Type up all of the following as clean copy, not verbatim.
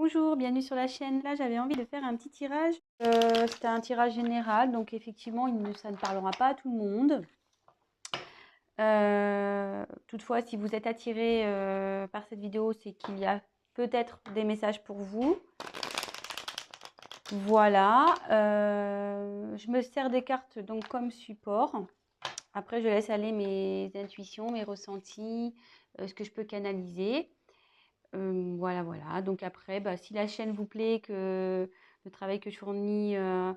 Bonjour, bienvenue sur la chaîne. Là, j'avais envie de faire un petit tirage. C'était un tirage général, donc effectivement, ça ne parlera pas à tout le monde. Toutefois, si vous êtes attiré par cette vidéo, c'est qu'il y a peut-être des messages pour vous. Voilà. Je me sers des cartes donc comme support. Après, je laisse aller mes intuitions, mes ressentis, ce que je peux canaliser. Voilà. Donc après, si la chaîne vous plaît, que le travail que je fournis, vous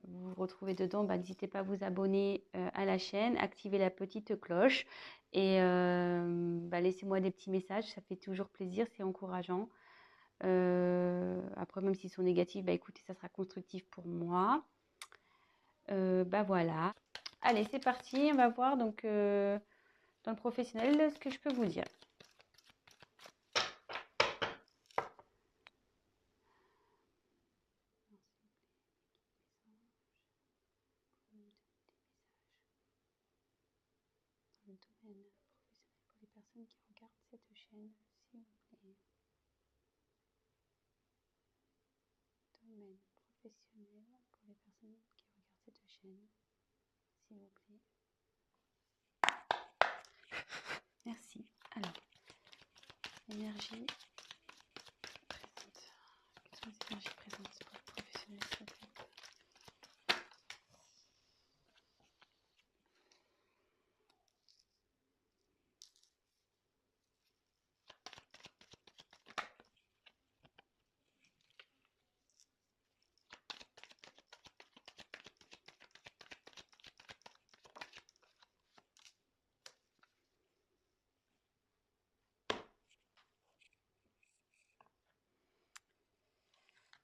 vous retrouvez dedans, n'hésitez pas à vous abonner à la chaîne, activer la petite cloche et laissez-moi des petits messages, ça fait toujours plaisir, c'est encourageant. Après, même s'ils sont négatifs, écoutez, ça sera constructif pour moi. Voilà. Allez, c'est parti, on va voir donc dans le professionnel ce que je peux vous dire. Le domaine professionnel pour les personnes qui regardent cette chaîne, s'il vous plaît. Domaine professionnel pour les personnes qui regardent cette chaîne, s'il vous plaît. Merci. Alors, énergie présente. Quelles sont les énergies présentes pour les professionnels, s'il vous plaît?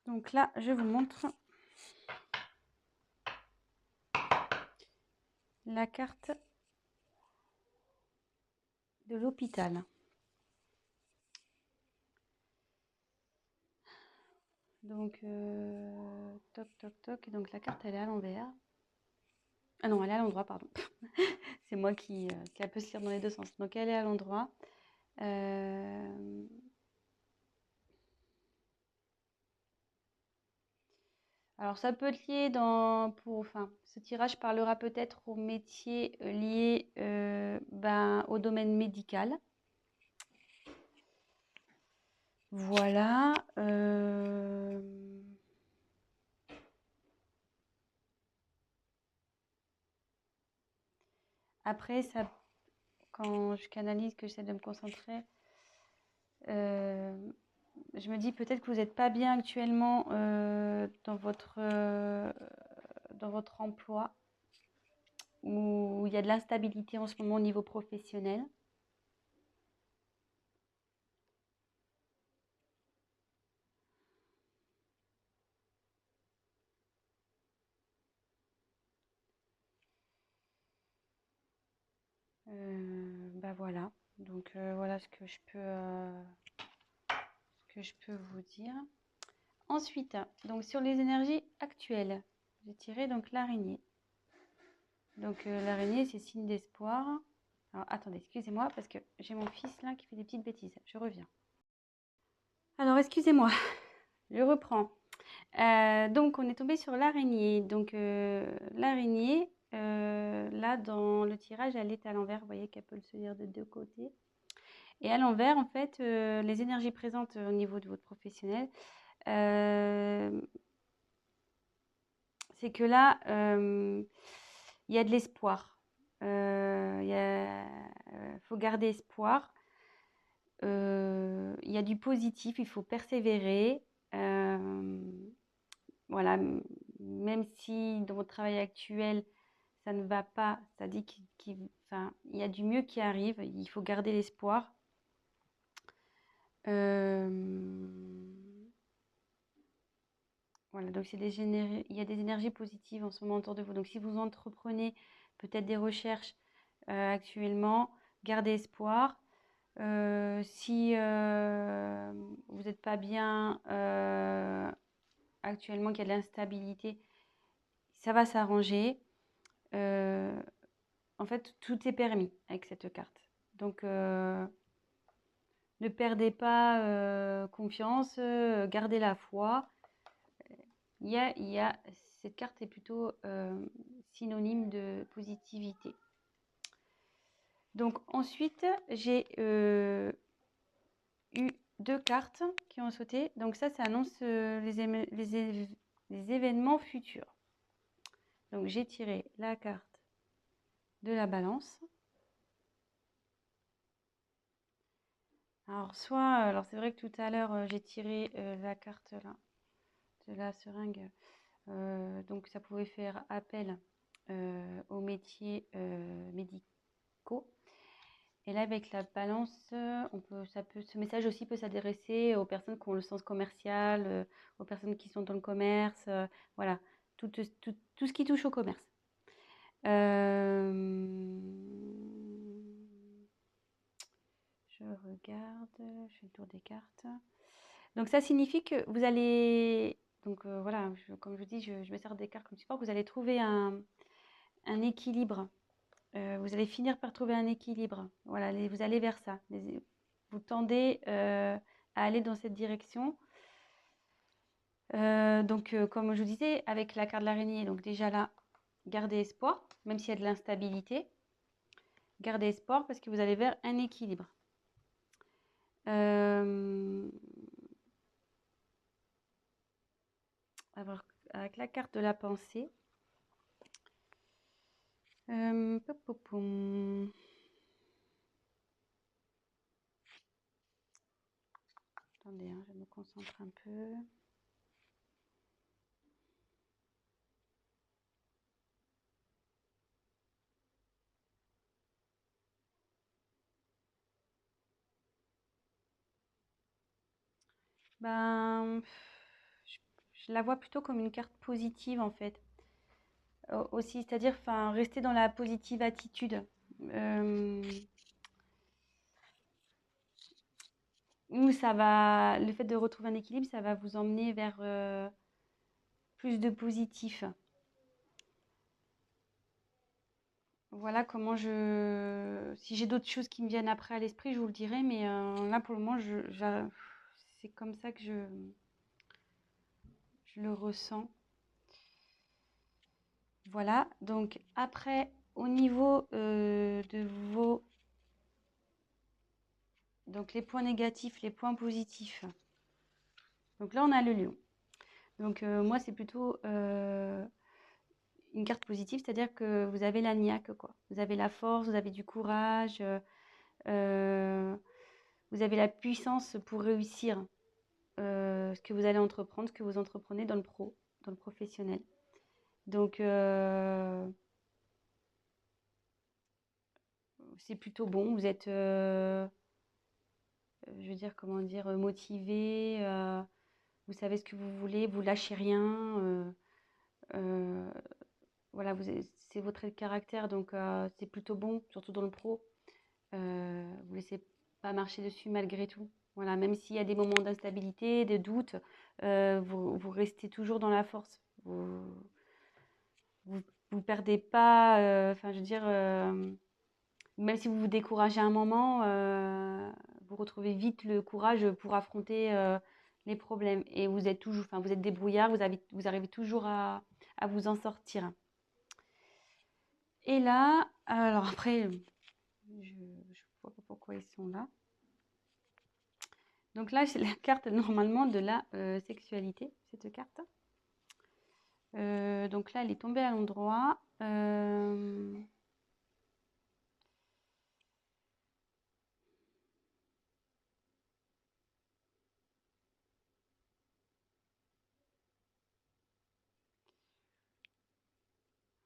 Donc là, je vous montre la carte de l'hôpital. Donc, toc, toc, toc. Et donc, la carte, elle est à l'envers. Ah non, elle est à l'endroit, pardon. C'est moi qui peut se lire dans les deux sens. Donc, elle est à l'endroit. Alors, ça peut être lié ce tirage parlera peut-être aux métiers liés au domaine médical. Voilà. Après, quand je canalise, que j'essaie de me concentrer, je me dis peut-être que vous n'êtes pas bien actuellement dans votre emploi, où il y a de l'instabilité en ce moment au niveau professionnel. Voilà. Donc voilà ce que je peux vous dire. Ensuite, donc sur les énergies actuelles, j'ai tiré donc l'araignée. Donc l'araignée, c'est signe d'espoir. Alors attendez, excusez-moi parce que j'ai mon fils là qui fait des petites bêtises. Je reviens. Alors excusez-moi, je reprends. Donc on est tombé sur l'araignée. Donc l'araignée, là dans le tirage, elle est à l'envers. Vous voyez qu'elle peut se lire de deux côtés. Et à l'envers, en fait, les énergies présentes au niveau de votre professionnel, c'est que là, il y a de l'espoir. Faut garder espoir. Il y a du positif, il faut persévérer. Voilà, même si dans votre travail actuel, ça ne va pas, ça dit qu'il y a du mieux qui arrive, il faut garder l'espoir. Voilà, donc il y a des énergies positives en ce moment autour de vous. Donc si vous entreprenez peut-être des recherches actuellement, gardez espoir. Si vous n'êtes pas bien actuellement, qu'il y a de l'instabilité, ça va s'arranger. En fait, tout est permis avec cette carte. Donc, ne perdez pas confiance, gardez la foi. Cette carte est plutôt synonyme de positivité. Donc ensuite, j'ai eu 2 cartes qui ont sauté. Donc ça annonce les événements futurs. Donc j'ai tiré la carte de la balance. Alors c'est vrai que tout à l'heure j'ai tiré la carte là de la seringue. Donc ça pouvait faire appel aux métiers médicaux. Et là, avec la balance, ce message aussi peut s'adresser aux personnes qui ont le sens commercial, aux personnes qui sont dans le commerce, voilà, tout ce qui touche au commerce. Je regarde, je fais le tour des cartes. Donc ça signifie que vous allez, donc voilà, comme je vous dis, je me sers des cartes comme support, vous allez trouver un équilibre. Vous allez finir par trouver un équilibre. Voilà, vous allez vers ça. Vous tendez à aller dans cette direction. Donc, comme je vous disais, avec la carte de l'araignée, donc déjà là, gardez espoir, même s'il y a de l'instabilité. Gardez espoir parce que vous allez vers un équilibre. Avec la carte de la pensée. Attendez, hein, je me concentre un peu. Ben, je la vois plutôt comme une carte positive en fait. Aussi, c'est-à-dire rester dans la positive attitude. Où le fait de retrouver un équilibre, ça va vous emmener vers plus de positif. Voilà comment si j'ai d'autres choses qui me viennent après à l'esprit, je vous le dirai, mais là pour le moment, c'est comme ça que je le ressens. Voilà, donc après, au niveau de vos... Donc les points négatifs, les points positifs. Donc là, on a le lion. Donc moi, c'est plutôt une carte positive, c'est-à-dire que vous avez la niaque, quoi. Vous avez la force, vous avez du courage, vous avez la puissance pour réussir ce que vous allez entreprendre, ce que vous entreprenez dans le professionnel. Donc, c'est plutôt bon. Vous êtes, je veux dire, comment dire, motivé. Vous savez ce que vous voulez, vous lâchez rien. Voilà, c'est votre trait de caractère, donc c'est plutôt bon, surtout dans le pro. Vous laissez pas marcher dessus malgré tout. Voilà, même s'il y a des moments d'instabilité, de doute, vous restez toujours dans la force. Vous perdez pas, je veux dire, même si vous vous découragez un moment, vous retrouvez vite le courage pour affronter les problèmes. Et vous êtes toujours, vous êtes débrouillard, vous arrivez toujours à vous en sortir. Et là, alors après, je vois pas pourquoi ils sont là. Donc là, c'est la carte normalement de la sexualité, cette carte. Donc là, elle est tombée à l'endroit.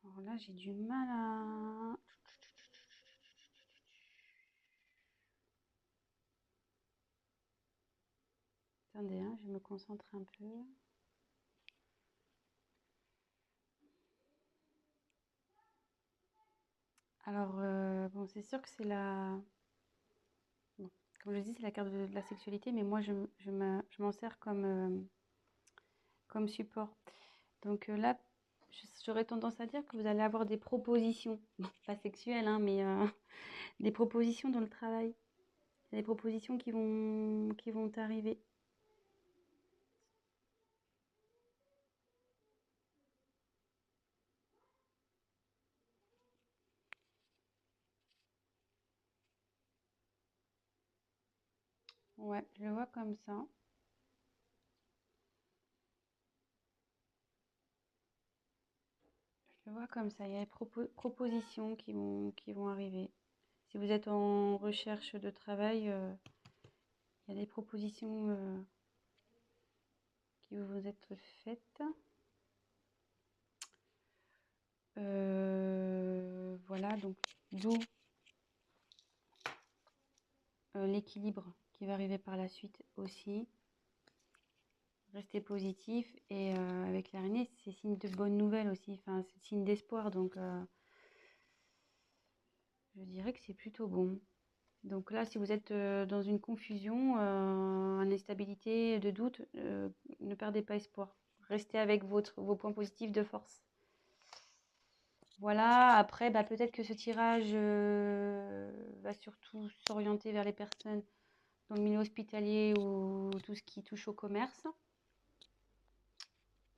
Alors là, j'ai du mal à... Attendez, hein, je me concentre un peu. Alors, bon, c'est sûr que c'est la... Bon, comme je dis, c'est la carte de la sexualité, mais moi, je m'en sers comme support. Donc là, j'aurais tendance à dire que vous allez avoir des propositions, bon, pas sexuelles, hein, mais des propositions dans le travail. des propositions qui vont t'arriver. Ouais, je le vois comme ça. Je le vois comme ça. Il y a des propositions qui vont arriver. Si vous êtes en recherche de travail, il y a des propositions qui vont vous être faites. Voilà, donc d'où l'équilibre qui va arriver par la suite aussi. Restez positif et avec l'araignée, c'est signe de bonnes nouvelles aussi. Enfin, c'est signe d'espoir, donc je dirais que c'est plutôt bon. Donc là, si vous êtes dans une confusion, une instabilité, de doute, ne perdez pas espoir. Restez avec vos points positifs de force. Voilà, après, bah, peut-être que ce tirage va surtout s'orienter vers les personnes dans le milieu hospitalier ou tout ce qui touche au commerce.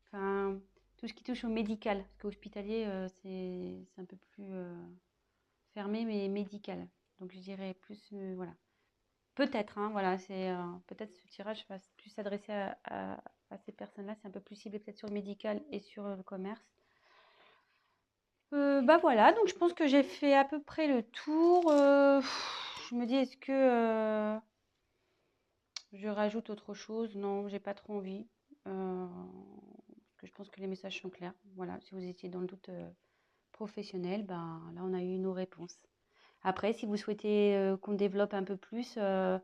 Enfin, tout ce qui touche au médical. Parce qu'hospitalier, c'est un peu plus fermé, mais médical. Donc je dirais plus, voilà. Peut-être, hein, voilà, peut-être ce tirage va plus s'adresser à ces personnes-là. C'est un peu plus ciblé peut-être sur le médical et sur le commerce. Bah voilà, donc je pense que j'ai fait à peu près le tour. Je me dis, est-ce que je rajoute autre chose? Non, j'ai pas trop envie. Parce que je pense que les messages sont clairs. Voilà, si vous étiez dans le doute professionnel, ben là on a eu nos réponses. Après, si vous souhaitez qu'on développe un peu plus, bah,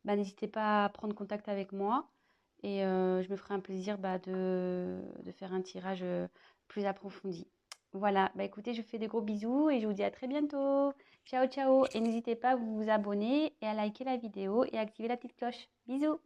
n'hésitez pas à prendre contact avec moi et je me ferai un plaisir bah, de faire un tirage plus approfondi. Voilà, bah écoutez, je vous fais des gros bisous et je vous dis à très bientôt. Ciao, ciao. Et n'hésitez pas à vous abonner et à liker la vidéo et à activer la petite cloche. Bisous.